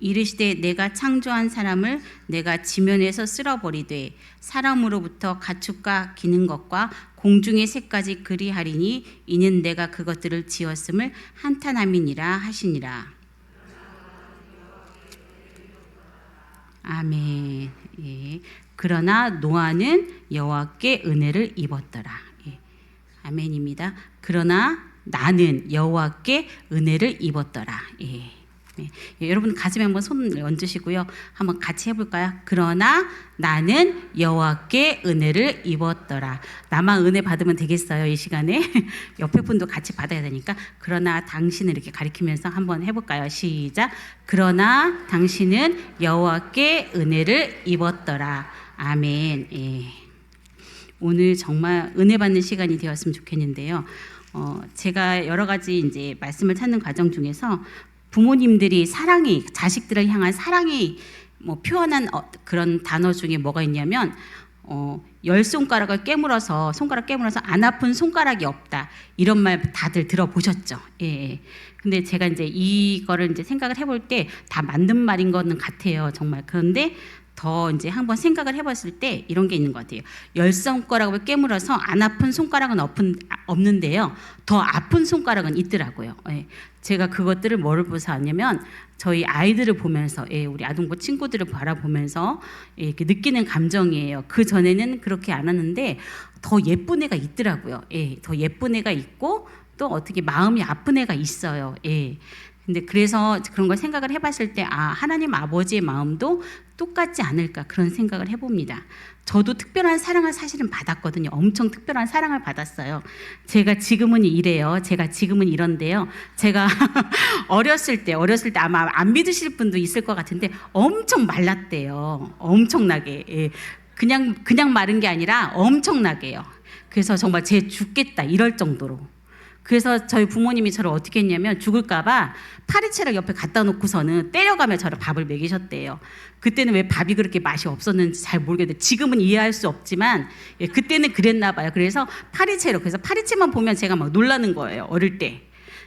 이르시되 내가 창조한 사람을 내가 지면에서 쓸어버리되 사람으로부터 가축과 기는 것과 공중의 새까지 그리하리니 이는 내가 그것들을 지었음을 한탄함이니라 하시니라. 아멘. 예. 그러나 노아는 여호와께 은혜를 입었더라. 예. 아멘입니다. 그러나 나는 여호와께 은혜를 입었더라. 예. 예, 여러분 가슴에 한번 손을 얹으시고요. 한번 같이 해볼까요? 그러나 나는 여호와께 은혜를 입었더라. 나만 은혜 받으면 되겠어요, 이 시간에? 옆에 분도 같이 받아야 되니까. 그러나 당신을 이렇게 가리키면서 한번 해볼까요? 시작. 그러나 당신은 여호와께 은혜를 입었더라. 아멘. 예. 오늘 정말 은혜 받는 시간이 되었으면 좋겠는데요. 제가 여러 가지 이제 말씀을 찾는 과정 중에서 부모님들이 사랑이, 자식들을 향한 사랑이 표현한 그런 단어 중에 뭐가 있냐면 10손가락을 깨물어서 손가락 깨물어서 안 아픈 손가락이 없다, 이런 말 다들 들어보셨죠? 예. 근데 제가 이제 이거를 이제 생각을 해볼 때 다 맞는 말인 거는 같아요, 정말. 그런데 더 이제 한번 생각을 해봤을 때 이런 게 있는 것 같아요. 10손가락을 깨물어서 안 아픈 손가락은 없는데요, 더 아픈 손가락은 있더라고요. 예. 제가 그것들을 뭐를 보면서 아냐면 저희 아이들을 보면서, 예, 우리 아동부 친구들을 바라보면서 이렇게 느끼는 감정이에요. 그 전에는 그렇게 안 하는데 더 예쁜 애가 있더라고요. 예, 더 예쁜 애가 있고 또 어떻게 마음이 아픈 애가 있어요. 예. 근데 그래서 그런 걸 생각을 해봤을 때 하나님 아버지의 마음도 똑같지 않을까, 그런 생각을 해봅니다. 저도 특별한 사랑을 사실은 받았거든요. 엄청 특별한 사랑을 받았어요. 제가 지금은 이래요. 제가 지금은 이런데요. 제가 어렸을 때 아마 안 믿으실 분도 있을 것 같은데 엄청 말랐대요. 엄청나게. 예. 그냥 마른 게 아니라 엄청나게요. 그래서 정말 쟤 죽겠다 이럴 정도로. 그래서 저희 부모님이 저를 어떻게 했냐면 죽을까봐 파리채를 옆에 갖다 놓고서는 때려가며 저를 밥을 먹이셨대요. 그때는 왜 밥이 그렇게 맛이 없었는지 잘 모르겠는데 지금은 이해할 수 없지만, 예, 그때는 그랬나 봐요. 그래서 그래서 파리채만 보면 제가 막 놀라는 거예요, 어릴 때.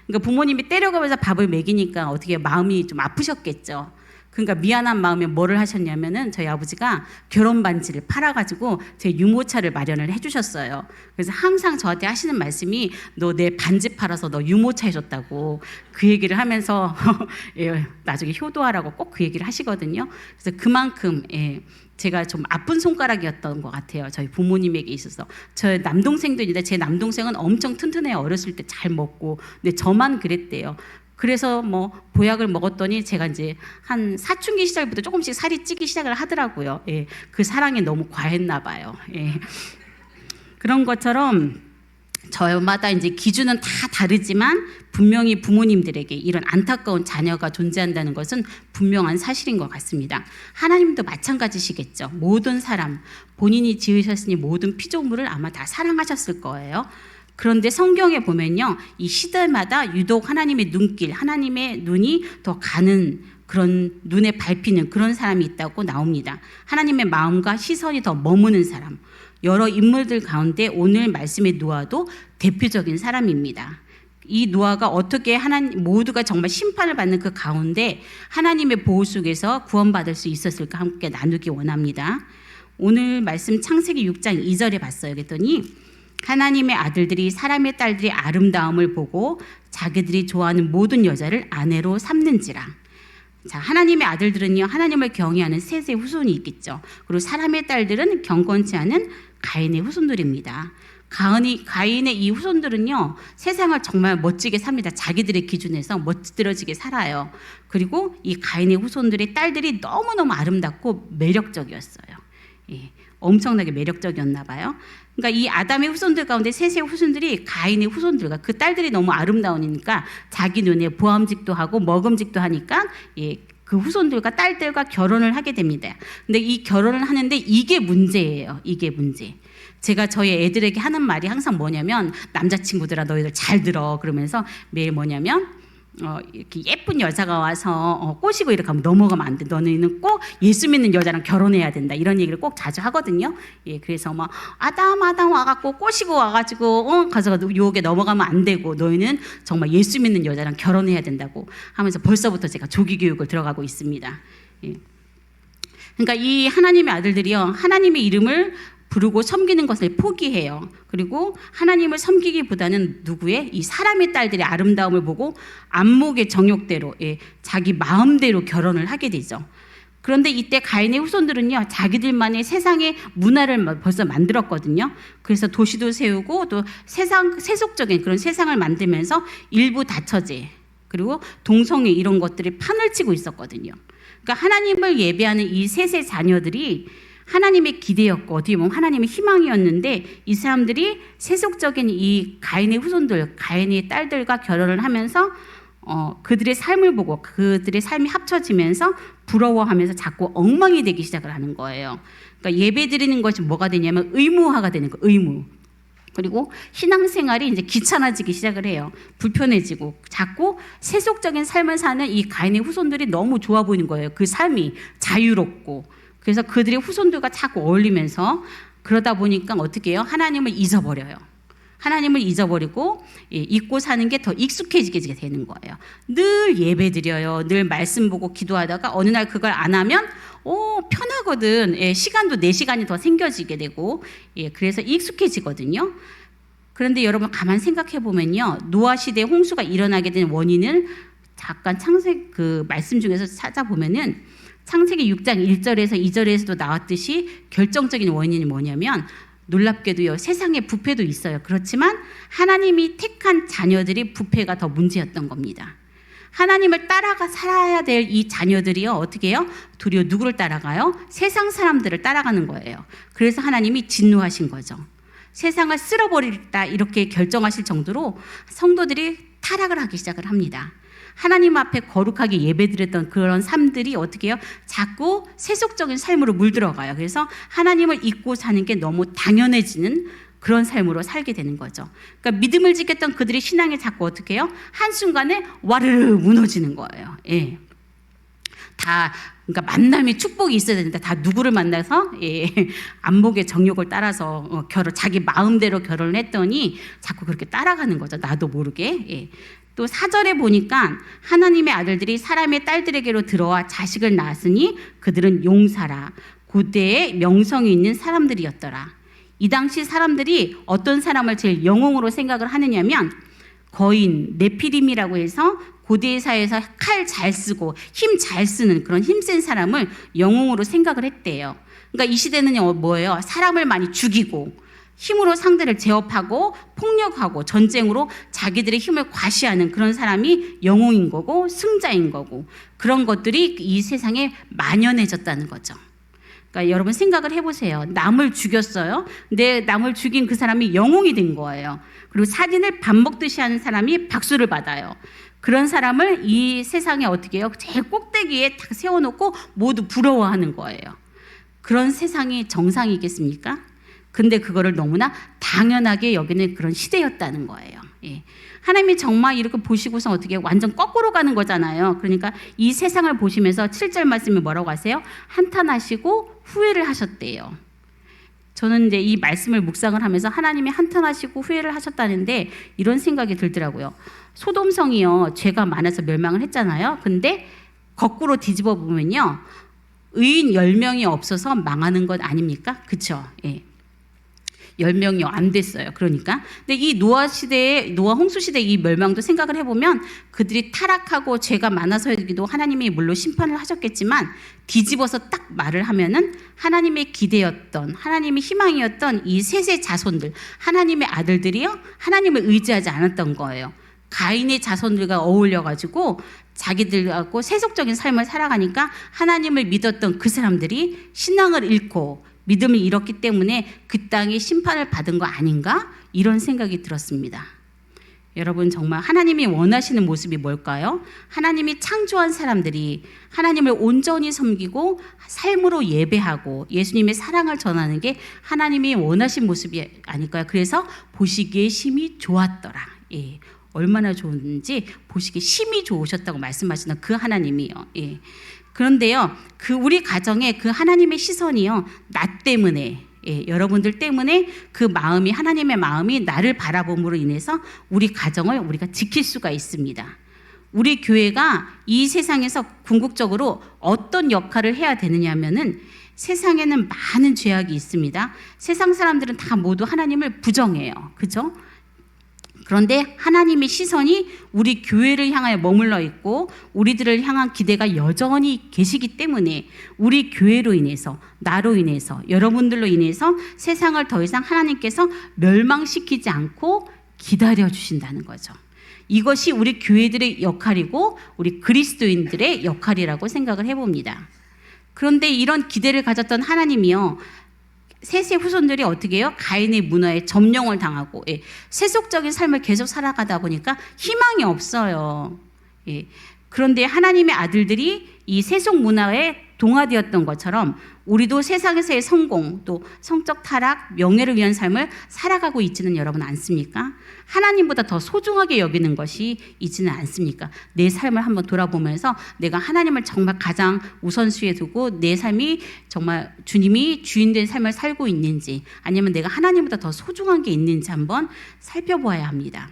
그러니까 부모님이 때려가면서 밥을 먹이니까 어떻게 마음이 좀 아프셨겠죠. 그러니까 미안한 마음에 뭐를 하셨냐면은 저희 아버지가 결혼 반지를 팔아가지고 제 유모차를 마련을 해주셨어요. 그래서 항상 저한테 하시는 말씀이 너 내 반지 팔아서 너 유모차 해줬다고, 그 얘기를 하면서 예, 나중에 효도하라고 꼭 그 얘기를 하시거든요. 그래서 그만큼, 예, 제가 좀 아픈 손가락이었던 것 같아요, 저희 부모님에게 있어서. 저 남동생도 있는데 제 남동생은 엄청 튼튼해요. 어렸을 때 잘 먹고. 근데 저만 그랬대요. 그래서 보약을 먹었더니 제가 이제 한 사춘기 시절부터 조금씩 살이 찌기 시작을 하더라고요. 예, 그 사랑이 너무 과했나 봐요. 예. 그런 것처럼 저마다 이제 기준은 다 다르지만 분명히 부모님들에게 이런 안타까운 자녀가 존재한다는 것은 분명한 사실인 것 같습니다. 하나님도 마찬가지시겠죠. 모든 사람, 본인이 지으셨으니 모든 피조물을 아마 다 사랑하셨을 거예요. 그런데 성경에 보면요, 이 시대마다 유독 하나님의 눈길, 하나님의 눈이 더 가는, 그런 눈에 밟히는 그런 사람이 있다고 나옵니다. 하나님의 마음과 시선이 더 머무는 사람. 여러 인물들 가운데 오늘 말씀의 노아도 대표적인 사람입니다. 이 노아가 어떻게 모두가 정말 심판을 받는 그 가운데 하나님의 보호 속에서 구원받을 수 있었을까, 함께 나누기 원합니다. 오늘 말씀 창세기 6장 2절에 봤어요. 그랬더니 하나님의 아들들이 사람의 딸들이 아름다움을 보고 자기들이 좋아하는 모든 여자를 아내로 삼는지라. 자, 하나님의 아들들은요, 하나님을 경외하는 셋의 후손이 있겠죠. 그리고 사람의 딸들은 경건치 않은 가인의 후손들입니다. 가인의 이 후손들은요, 세상을 정말 멋지게 삽니다. 자기들의 기준에서 멋들어지게 살아요. 그리고 이 가인의 후손들의 딸들이 너무너무 아름답고 매력적이었어요. 예, 엄청나게 매력적이었나 봐요. 그러니까 이 아담의 후손들 가운데 셋의 후손들이 가인의 후손들과 그 딸들이 너무 아름다우니까 자기 눈에 보암직도 하고 먹음직도 하니까, 예, 그 후손들과 딸들과 결혼을 하게 됩니다. 근데 이 결혼을 하는데 이게 문제예요. 이게 문제. 제가 저희 애들에게 하는 말이 항상 뭐냐면, 남자친구들아 너희들 잘 들어, 그러면서 매일 뭐냐면 이렇게 예쁜 여자가 와서 꼬시고 이렇게 하면 넘어가면 안 돼. 너는 꼭 예수 믿는 여자랑 결혼해야 된다. 이런 얘기를 꼭 자주 하거든요. 예, 그래서 막 아담 와갖고 꼬시고 와가지고 가서 유혹에 넘어가면 안 되고 너희는 정말 예수 믿는 여자랑 결혼해야 된다고 하면서 벌써부터 제가 조기 교육을 들어가고 있습니다. 예. 그러니까 이 하나님의 아들들이요, 하나님의 이름을 부르고 섬기는 것을 포기해요. 그리고 하나님을 섬기기보다는 누구의? 이 사람의 딸들의 아름다움을 보고 안목의 정욕대로, 자기 마음대로 결혼을 하게 되죠. 그런데 이때 가인의 후손들은요, 자기들만의 세상의 문화를 벌써 만들었거든요. 그래서 도시도 세우고 또 세속적인 그런 세상을 만들면서 일부 다처제, 그리고 동성애 이런 것들이 판을 치고 있었거든요. 그러니까 하나님을 예배하는 이 셋의 자녀들이 하나님의 기대였고 어떻게 보면 하나님의 희망이었는데 이 사람들이 세속적인 이 가인의 후손들, 가인의 딸들과 결혼을 하면서 그들의 삶을 보고 그들의 삶이 합쳐지면서 부러워하면서 자꾸 엉망이 되기 시작을 하는 거예요. 그러니까 예배 드리는 것이 뭐가 되냐면 의무화가 되는 거예요. 의무. 그리고 신앙생활이 이제 귀찮아지기 시작을 해요. 불편해지고 자꾸 세속적인 삶을 사는 이 가인의 후손들이 너무 좋아 보이는 거예요. 그 삶이 자유롭고. 그래서 그들의 후손들과 자꾸 어울리면서 그러다 보니까 어떻게 해요? 하나님을 잊어버려요. 하나님을 잊어버리고 잊고 사는 게 더 익숙해지게 되는 거예요. 늘 예배 드려요. 늘 말씀 보고 기도하다가 어느 날 그걸 안 하면 편하거든. 시간도 4시간이 더 생겨지게 되고 그래서 익숙해지거든요. 그런데 여러분 가만 생각해 보면요. 노아 시대 홍수가 일어나게 된 원인을 잠깐 창세기 그 말씀 중에서 찾아보면은 창세기 6장 1절에서 2절에서도 나왔듯이 결정적인 원인이 뭐냐면 놀랍게도요. 세상에 부패도 있어요. 그렇지만 하나님이 택한 자녀들이 부패가 더 문제였던 겁니다. 하나님을 따라가 살아야 될 이 자녀들이요. 어떻게 해요? 도리어 누구를 따라가요? 세상 사람들을 따라가는 거예요. 그래서 하나님이 진노하신 거죠. 세상을 쓸어버리겠다 이렇게 결정하실 정도로 성도들이 타락을 하기 시작을 합니다. 하나님 앞에 거룩하게 예배드렸던 그런 삶들이 어떻게 해요? 자꾸 세속적인 삶으로 물들어가요. 그래서 하나님을 잊고 사는 게 너무 당연해지는 그런 삶으로 살게 되는 거죠. 그러니까 믿음을 지켰던 그들의 신앙이 자꾸 어떻게 해요? 한순간에 와르르 무너지는 거예요. 예. 그러니까 만남의 축복이 있어야 되는데 다 누구를 만나서 안목의 정욕을 따라서 자기 마음대로 결혼을 했더니 자꾸 그렇게 따라가는 거죠. 나도 모르게. 또 4절에 보니까 하나님의 아들들이 사람의 딸들에게로 들어와 자식을 낳았으니 그들은 용사라 고대에 명성이 있는 사람들이었더라. 이 당시 사람들이 어떤 사람을 제일 영웅으로 생각을 하느냐면 거인, 네피림이라고 해서 고대 사회에서 칼 잘 쓰고 힘 잘 쓰는 그런 힘센 사람을 영웅으로 생각을 했대요. 그러니까 이 시대는 뭐예요? 사람을 많이 죽이고 힘으로 상대를 제압하고 폭력하고 전쟁으로 자기들의 힘을 과시하는 그런 사람이 영웅인 거고 승자인 거고 그런 것들이 이 세상에 만연해졌다는 거죠. 그러니까 여러분 생각을 해보세요. 남을 죽였어요. 근데 남을 죽인 그 사람이 영웅이 된 거예요. 그리고 살인을 밥 먹듯이 하는 사람이 박수를 받아요. 그런 사람을 이 세상에 어떻게 해요? 제일 꼭대기에 딱 세워놓고 모두 부러워하는 거예요. 그런 세상이 정상이겠습니까? 근데 그거를 너무나 당연하게 여기는 그런 시대였다는 거예요. 하나님이 정말 이렇게 보시고서 어떻게 완전 거꾸로 가는 거잖아요. 그러니까 이 세상을 보시면서 7절 말씀이 뭐라고 하세요? 한탄하시고 후회를 하셨대요. 저는 이제 이 말씀을 묵상을 하면서 하나님이 한탄하시고 후회를 하셨다는데 이런 생각이 들더라고요. 소돔성이요, 죄가 많아서 멸망을 했잖아요. 근데 거꾸로 뒤집어 보면요, 의인 10명이 없어서 망하는 것 아닙니까? 그쵸? 10명이 안 됐어요. 그러니까. 근데 이 노아 홍수 시대 이 멸망도 생각을 해보면 그들이 타락하고 죄가 많아서이기도 하나님이 물론 심판을 하셨겠지만 뒤집어서 딱 말을 하면은 하나님의 기대였던, 하나님의 희망이었던 이 셋의 자손들, 하나님의 아들들이요, 하나님을 의지하지 않았던 거예요. 가인의 자손들과 어울려가지고 자기들하고 세속적인 삶을 살아가니까 하나님을 믿었던 그 사람들이 신앙을 잃고 믿음을 잃었기 때문에 그 땅이 심판을 받은 거 아닌가? 이런 생각이 들었습니다. 여러분 정말 하나님이 원하시는 모습이 뭘까요? 하나님이 창조한 사람들이 하나님을 온전히 섬기고 삶으로 예배하고 예수님의 사랑을 전하는 게 하나님이 원하신 모습이 아닐까요? 그래서 보시기에 심히 좋았더라. 얼마나 좋은지 보시기 심히 좋으셨다고 말씀하시는 그 하나님이요. 예. 그런데요, 그 우리 가정에 그 하나님의 시선이요, 나 때문에, 예, 여러분들 때문에 그 마음이, 하나님의 마음이 나를 바라봄으로 인해서 우리 가정을 우리가 지킬 수가 있습니다. 우리 교회가 이 세상에서 궁극적으로 어떤 역할을 해야 되느냐 하면은, 세상에는 많은 죄악이 있습니다. 세상 사람들은 다 모두 하나님을 부정해요. 그죠? 그런데 하나님의 시선이 우리 교회를 향하여 머물러 있고 우리들을 향한 기대가 여전히 계시기 때문에 우리 교회로 인해서, 나로 인해서, 여러분들로 인해서 세상을 더 이상 하나님께서 멸망시키지 않고 기다려 주신다는 거죠. 이것이 우리 교회들의 역할이고 우리 그리스도인들의 역할이라고 생각을 해봅니다. 그런데 이런 기대를 가졌던 하나님이요, 셋의 후손들이 어떻게 해요? 가인의 문화에 점령을 당하고, 예, 세속적인 삶을 계속 살아가다 보니까 희망이 없어요. 예, 그런데 하나님의 아들들이 이 세속 문화에 동화되었던 것처럼 우리도 세상에서의 성공, 또 성적 타락, 명예를 위한 삶을 살아가고 있지는 여러분 않습니까? 하나님보다 더 소중하게 여기는 것이 있지는 않습니까? 내 삶을 한번 돌아보면서 내가 하나님을 정말 가장 우선순위에 두고 내 삶이 정말 주님이 주인된 삶을 살고 있는지, 아니면 내가 하나님보다 더 소중한 게 있는지 한번 살펴보아야 합니다.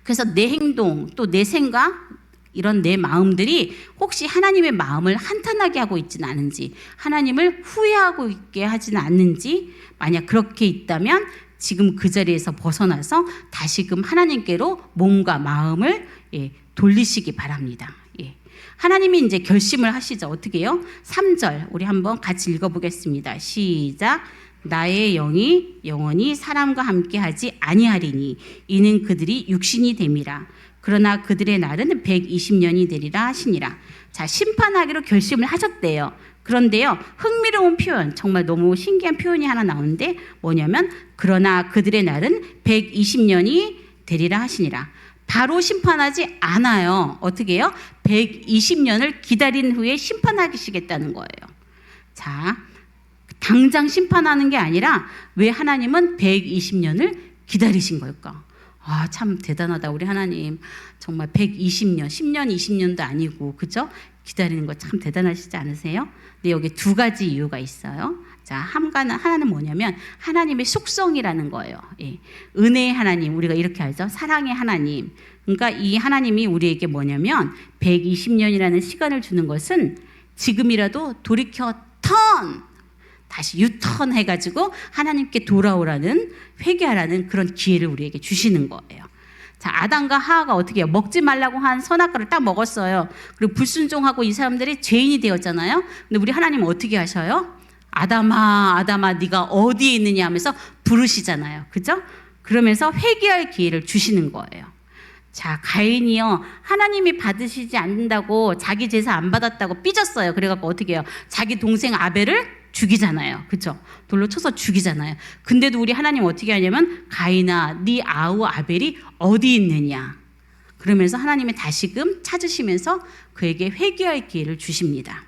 그래서 내 행동, 또 내 생각, 이런 내 마음들이 혹시 하나님의 마음을 한탄하게 하고 있지는 않은지, 하나님을 후회하고 있게 하지는 않는지, 만약 그렇게 있다면 지금 그 자리에서 벗어나서 다시금 하나님께로 몸과 마음을, 예, 돌리시기 바랍니다. 예. 하나님이 이제 결심을 하시죠. 어떻게 해요? 3절 우리 한번 같이 읽어보겠습니다. 시작. 나의 영이 영원히 사람과 함께 하지 아니하리니 이는 그들이 육신이 됨이라. 그러나 그들의 날은 120년이 되리라 하시니라. 자, 심판하기로 결심을 하셨대요. 그런데요, 흥미로운 표현, 정말 너무 신기한 표현이 하나 나오는데 뭐냐면, 그러나 그들의 날은 120년이 되리라 하시니라. 바로 심판하지 않아요. 어떻게 해요? 120년을 기다린 후에 심판하시겠다는 거예요. 자, 당장 심판하는 게 아니라 왜 하나님은 120년을 기다리신 걸까? 아, 참 대단하다. 우리 하나님 정말 120년, 10년, 20년도 아니고, 그죠? 기다리는 거 참 대단하시지 않으세요? 근데 여기 두 가지 이유가 있어요. 자, 하나는 뭐냐면 하나님의 속성이라는 거예요. 예. 은혜의 하나님, 우리가 이렇게 알죠? 사랑의 하나님. 그러니까 이 하나님이 우리에게 뭐냐면 120년이라는 시간을 주는 것은 지금이라도 돌이켜 다시 유턴 해가지고 하나님께 돌아오라는, 회개하라는 그런 기회를 우리에게 주시는 거예요. 자, 아담과 하와가 어떻게 해요? 먹지 말라고 한 선악과를 딱 먹었어요. 그리고 불순종하고 이 사람들이 죄인이 되었잖아요. 근데 우리 하나님은 어떻게 하셔요? 아담아, 아담아, 네가 어디에 있느냐 하면서 부르시잖아요. 그죠? 그러면서 회개할 기회를 주시는 거예요. 자, 가인이요, 하나님이 받으시지 않는다고, 자기 제사 안 받았다고 삐졌어요. 그래갖고 어떻게 해요? 자기 동생 아벨을 죽이잖아요. 그렇죠? 돌로 쳐서 죽이잖아요. 근데도 우리 하나님 어떻게 하냐면, 가인아, 네 아우 아벨이 어디 있느냐, 그러면서 하나님이 다시금 찾으시면서 그에게 회개할 기회를 주십니다.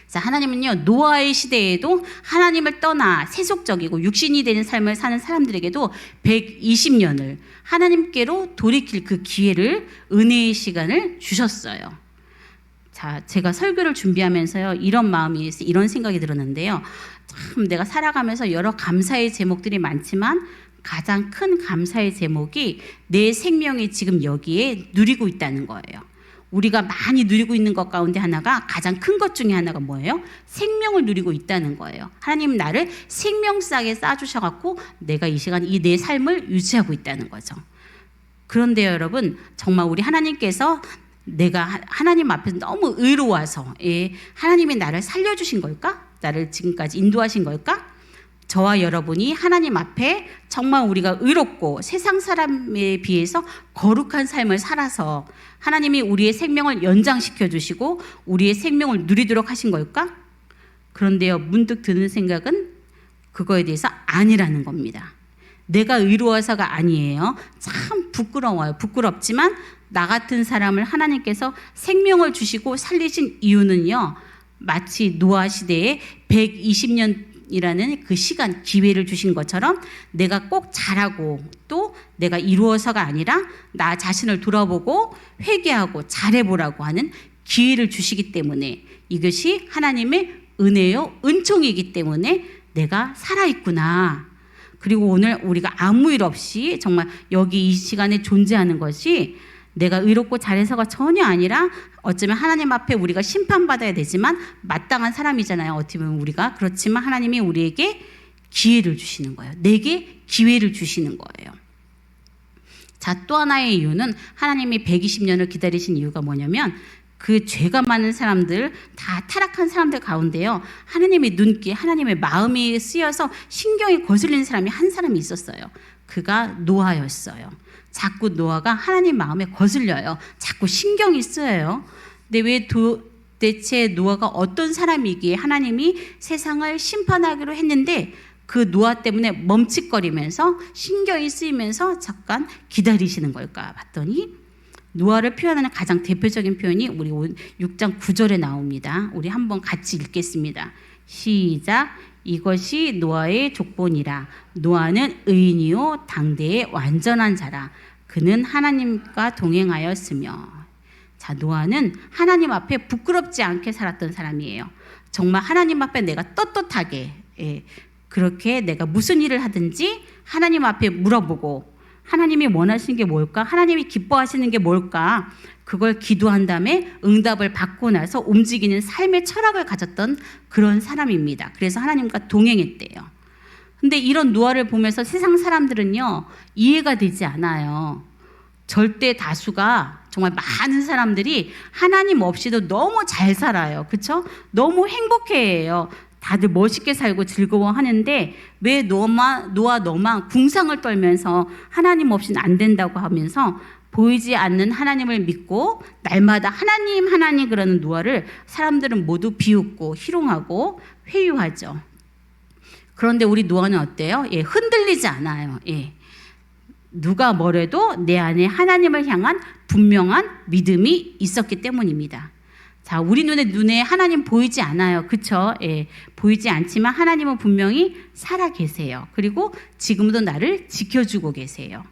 자, 하나님은요, 노아의 시대에도 하나님을 떠나 세속적이고 육신이 되는 삶을 사는 사람들에게도 120년을 하나님께로 돌이킬 그 기회를, 은혜의 시간을 주셨어요. 자, 제가 설교를 준비하면서요, 이런 마음이, 이런 생각이 들었는데요. 참 내가 살아가면서 여러 감사의 제목들이 많지만 가장 큰 감사의 제목이 내 생명이 지금 여기에 누리고 있다는 거예요. 우리가 많이 누리고 있는 것 가운데 하나가, 가장 큰 것 중에 하나가 뭐예요? 생명을 누리고 있다는 거예요. 하나님 나를 생명싸게 쌓아주셔갖고 내가 이 시간 이 내 삶을 유지하고 있다는 거죠. 그런데요, 여러분, 정말 우리 하나님께서 내가 하나님 앞에서 너무 의로워서, 예, 하나님이 나를 살려주신 걸까? 나를 지금까지 인도하신 걸까? 저와 여러분이 하나님 앞에 정말 우리가 의롭고 세상 사람에 비해서 거룩한 삶을 살아서 하나님이 우리의 생명을 연장시켜 주시고 우리의 생명을 누리도록 하신 걸까? 그런데요, 문득 드는 생각은 그거에 대해서 아니라는 겁니다. 내가 의로워서가 아니에요. 참 부끄러워요. 부끄럽지만 나 같은 사람을 하나님께서 생명을 주시고 살리신 이유는요, 마치 노아 시대에 120년 이라는 그 시간, 기회를 주신 것처럼 내가 꼭 잘하고 또 내가 이루어서가 아니라 나 자신을 돌아보고 회개하고 잘해보라고 하는 기회를 주시기 때문에 이것이 하나님의 은혜요, 은총이기 때문에 내가 살아있구나. 그리고 오늘 우리가 아무 일 없이 정말 여기 이 시간에 존재하는 것이 내가 의롭고 잘해서가 전혀 아니라 어쩌면 하나님 앞에 우리가 심판받아야 되지만 마땅한 사람이잖아요. 어떻게 보면 우리가. 그렇지만 하나님이 우리에게 기회를 주시는 거예요. 내게 기회를 주시는 거예요. 자, 또 하나의 이유는 하나님이 120년을 기다리신 이유가 뭐냐면 그 죄가 많은 사람들, 다 타락한 사람들 가운데요, 하나님의 눈길, 하나님의 마음이 쓰여서 신경이 거슬리는 사람이 한 사람이 있었어요. 그가 노아였어요. 자꾸 노아가 하나님 마음에 거슬려요. 자꾸 신경이 쓰여요. 근데 왜 도대체 노아가 어떤 사람이기에 하나님이 세상을 심판하기로 했는데 그 노아 때문에 멈칫거리면서 신경이 쓰이면서 잠깐 기다리시는 걸까 봤더니 노아를 표현하는 가장 대표적인 표현이 우리 6장 9절에 나옵니다. 우리 한번 같이 읽겠습니다. 시작. 이것이 노아의 족본이라. 노아는 의인이요 당대의 완전한 자라. 그는 하나님과 동행하였으며. 자, 노아는 하나님 앞에 부끄럽지 않게 살았던 사람이에요. 정말 하나님 앞에 내가 떳떳하게, 그렇게 내가 무슨 일을 하든지 하나님 앞에 물어보고 하나님이 원하시는 게 뭘까? 하나님이 기뻐하시는 게 뭘까? 그걸 기도한 다음에 응답을 받고 나서 움직이는 삶의 철학을 가졌던 그런 사람입니다. 그래서 하나님과 동행했대요. 근데 이런 노아를 보면서 세상 사람들은요, 이해가 되지 않아요. 절대 다수가 정말 많은 사람들이 하나님 없이도 너무 잘 살아요. 그렇죠? 너무 행복해해요. 다들 멋있게 살고 즐거워하는데 왜 노아 너만 궁상을 떨면서 하나님 없이는 안 된다고 하면서 보이지 않는 하나님을 믿고 날마다 하나님 그러는 노아를 사람들은 모두 비웃고 희롱하고 회유하죠. 그런데 우리 노아는 어때요? 흔들리지 않아요. 누가 뭐래도 내 안에 하나님을 향한 분명한 믿음이 있었기 때문입니다. 자, 우리 눈에 하나님 보이지 않아요. 그쵸? 보이지 않지만 하나님은 분명히 살아 계세요. 그리고 지금도 나를 지켜주고 계세요.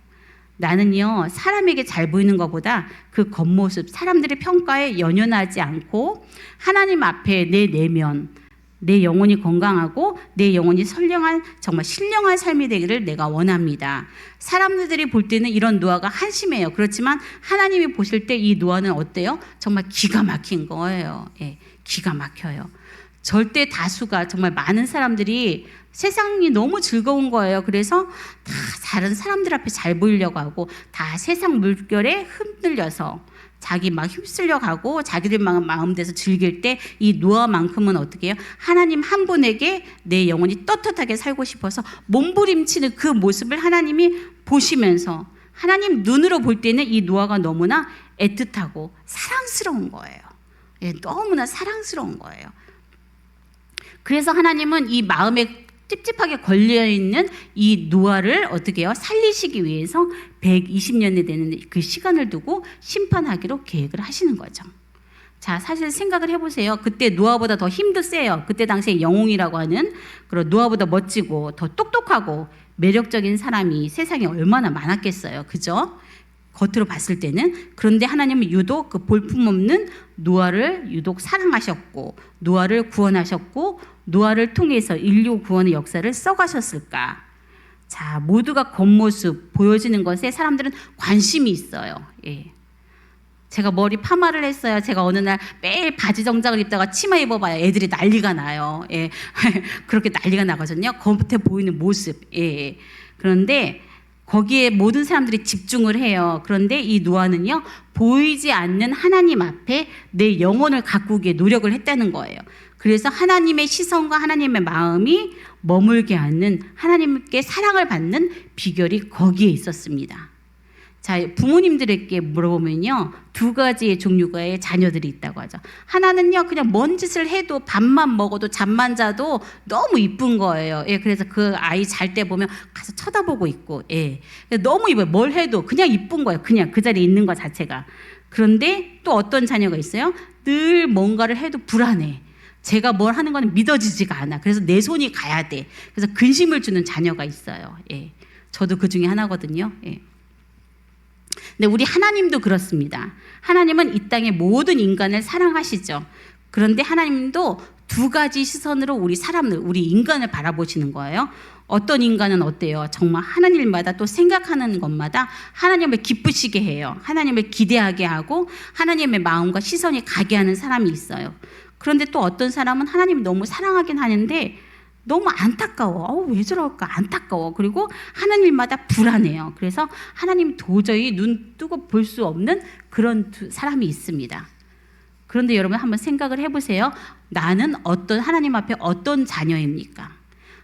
나는요, 사람에게 잘 보이는 것보다 그 겉모습, 사람들의 평가에 연연하지 않고 하나님 앞에 내 내면, 내 영혼이 건강하고 내 영혼이 선량한, 정말 신령한 삶이 되기를 내가 원합니다. 사람들이 볼 때는 이런 노아가 한심해요. 그렇지만 하나님이 보실 때 이 노아는 어때요? 정말 기가 막힌 거예요. 기가 막혀요. 절대 다수가, 정말 많은 사람들이 세상이 너무 즐거운 거예요. 그래서 다 다른 사람들 앞에 잘 보이려고 하고 다 세상 물결에 흔들려서 자기 막 휩쓸려 가고 자기들 마음대로 즐길 때 이 노아만큼은 어떻게 해요? 하나님 한 분에게 내 영혼이 떳떳하게 살고 싶어서 몸부림치는 그 모습을 하나님이 보시면서 하나님 눈으로 볼 때는 이 노아가 너무나 애틋하고 사랑스러운 거예요. 너무나 사랑스러운 거예요. 그래서 하나님은 이 마음에 찝찝하게 걸려있는 이 노아를 어떻게 해요? 살리시기 위해서 120년이 되는 그 시간을 두고 심판하기로 계획을 하시는 거죠. 자, 사실 생각을 해보세요. 그때 노아보다 더 힘도 세요. 그때 당시에 영웅이라고 하는 그런 노아보다 멋지고 더 똑똑하고 매력적인 사람이 세상에 얼마나 많았겠어요. 그죠? 겉으로 봤을 때는. 그런데 하나님은 유독 그 볼품없는 노아를 유독 사랑하셨고 노아를 구원하셨고 노아를 통해서 인류 구원의 역사를 써가셨을까? 자, 모두가 겉모습 보여지는 것에 사람들은 관심이 있어요. 제가 머리 파마를 했어요. 제가 어느 날 매일 바지 정장을 입다가 치마 입어봐요. 애들이 난리가 나요. 그렇게 난리가 나거든요. 겉에 보이는 모습. 그런데 거기에 모든 사람들이 집중을 해요. 그런데 이 노아는요, 보이지 않는 하나님 앞에 내 영혼을 가꾸기에 노력을 했다는 거예요. 그래서 하나님의 시선과 하나님의 마음이 머물게 하는, 하나님께 사랑을 받는 비결이 거기에 있었습니다. 자, 부모님들에게 물어보면요, 두 가지의 종류의 자녀들이 있다고 하죠. 하나는요, 그냥 뭔 짓을 해도 밥만 먹어도 잠만 자도 너무 이쁜 거예요. 그래서 그 아이 잘 때 보면 가서 쳐다보고 있고, 너무 이뻐요. 뭘 해도 그냥 이쁜 거예요. 그냥 그 자리에 있는 것 자체가. 그런데 또 어떤 자녀가 있어요? 늘 뭔가를 해도 불안해. 제가 뭘 하는 건 믿어지지가 않아. 그래서 내 손이 가야 돼. 그래서 근심을 주는 자녀가 있어요. 예. 저도 그 중에 하나거든요. 예. 근데 우리 하나님도 그렇습니다. 하나님은 이 땅의 모든 인간을 사랑하시죠. 그런데 하나님도 두 가지 시선으로 우리 사람들, 우리 인간을 바라보시는 거예요. 어떤 인간은 어때요? 정말 하는 일마다 또 생각하는 것마다 하나님을 기쁘시게 해요. 하나님을 기대하게 하고 하나님의 마음과 시선이 가게 하는 사람이 있어요. 그런데 또 어떤 사람은 하나님 너무 사랑하긴 하는데 너무 안타까워. 왜 저럴까? 안타까워. 그리고 하는 일마다 불안해요. 그래서 하나님 도저히 눈 뜨고 볼 수 없는 그런 사람이 있습니다. 그런데 여러분 한번 생각을 해보세요. 나는 하나님 앞에 어떤 자녀입니까?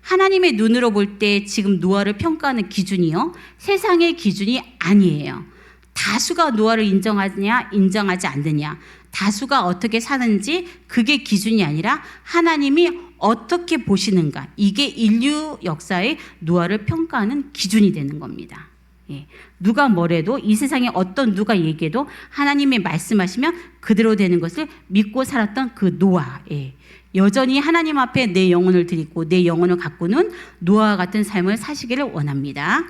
하나님의 눈으로 볼 때 지금 노아를 평가하는 기준이요, 세상의 기준이 아니에요. 다수가 노아를 인정하느냐 인정하지 않느냐, 다수가 어떻게 사는지 그게 기준이 아니라 하나님이 어떻게 보시는가, 이게 인류 역사의 노아를 평가하는 기준이 되는 겁니다. 예. 누가 뭐래도, 이 세상에 어떤 누가 얘기해도 하나님이 말씀하시면 그대로 되는 것을 믿고 살았던 그 노아, 예. 여전히 하나님 앞에 내 영혼을 드리고 내 영혼을 갖고는 노아와 같은 삶을 사시기를 원합니다.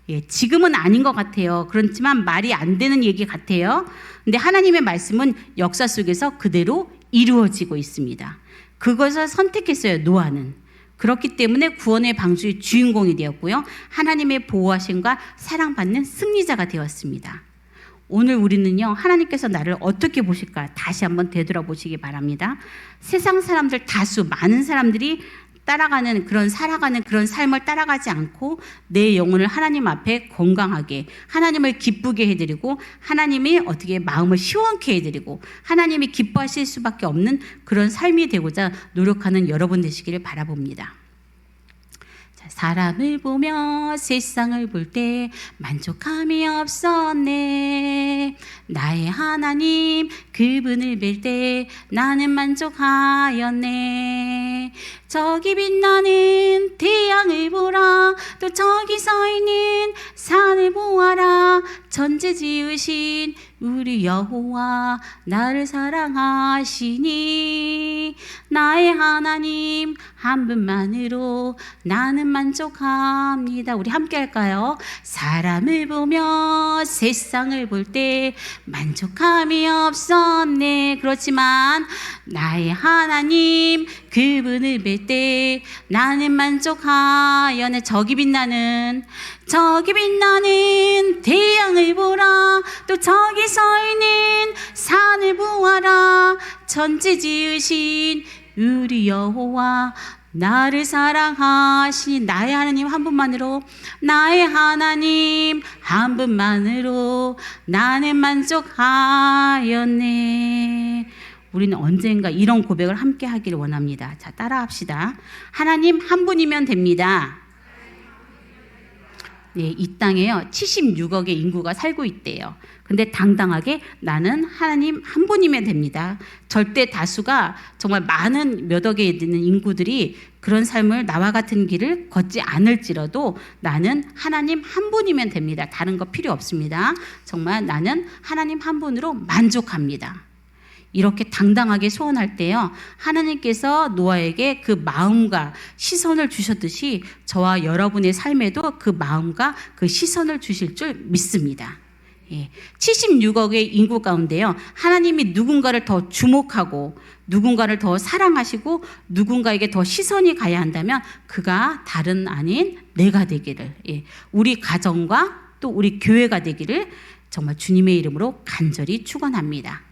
예, 지금은 아닌 것 같아요. 그렇지만 말이 안 되는 얘기 같아요. 근데 하나님의 말씀은 역사 속에서 그대로 이루어지고 있습니다. 그것을 선택했어요, 노아는. 그렇기 때문에 구원의 방주의 주인공이 되었고요, 하나님의 보호하심과 사랑받는 승리자가 되었습니다. 오늘 우리는요, 하나님께서 나를 어떻게 보실까 다시 한번 되돌아보시기 바랍니다. 세상 사람들, 다수 많은 사람들이 따라가는 그런, 살아가는 그런 삶을 따라가지 않고 내 영혼을 하나님 앞에 건강하게, 하나님을 기쁘게 해드리고 하나님이 어떻게 마음을 시원케 해드리고 하나님이 기뻐하실 수밖에 없는 그런 삶이 되고자 노력하는 여러분 되시기를 바라봅니다. 사람을 보며 세상을 볼 때 만족함이 없었네. 나의 하나님 그분을 뵐 때 나는 만족하였네. 저기 빛나는 태양을 보라, 또 저기 서 있는 산을 보아라. 천지 지으신 우리 여호와 나를 사랑하시니 나의 하나님 한 분만으로 나는 만족합니다. 우리 함께 할까요? 사람을 보며 세상을 볼 때 만족함이 없었네. 그렇지만 나의 하나님 그분을 뵐 때 나는 만족하여네. 저기 빛나는 태양을 보라, 또 저기 서 있는 산을 보아라. 천지 지으신 우리 여호와 나를 사랑하시니 나의 하나님 한 분만으로, 나의 하나님 한 분만으로 나는 만족하였네. 우리는 언젠가 이런 고백을 함께 하기를 원합니다. 자, 따라합시다. 하나님 한 분이면 됩니다. 네, 이 땅에요 76억의 인구가 살고 있대요. 근데 당당하게 나는 하나님 한 분이면 됩니다. 절대 다수가, 정말 많은 몇 억에 있는 인구들이 그런 삶을, 나와 같은 길을 걷지 않을지라도 나는 하나님 한 분이면 됩니다. 다른 거 필요 없습니다. 정말 나는 하나님 한 분으로 만족합니다. 이렇게 당당하게 소원할 때요, 하나님께서 노아에게 그 마음과 시선을 주셨듯이 저와 여러분의 삶에도 그 마음과 그 시선을 주실 줄 믿습니다. 76억의 인구 가운데요, 하나님이 누군가를 더 주목하고 누군가를 더 사랑하시고 누군가에게 더 시선이 가야 한다면 그가 다른 아닌 내가 되기를, 우리 가정과 또 우리 교회가 되기를 정말 주님의 이름으로 간절히 축원합니다.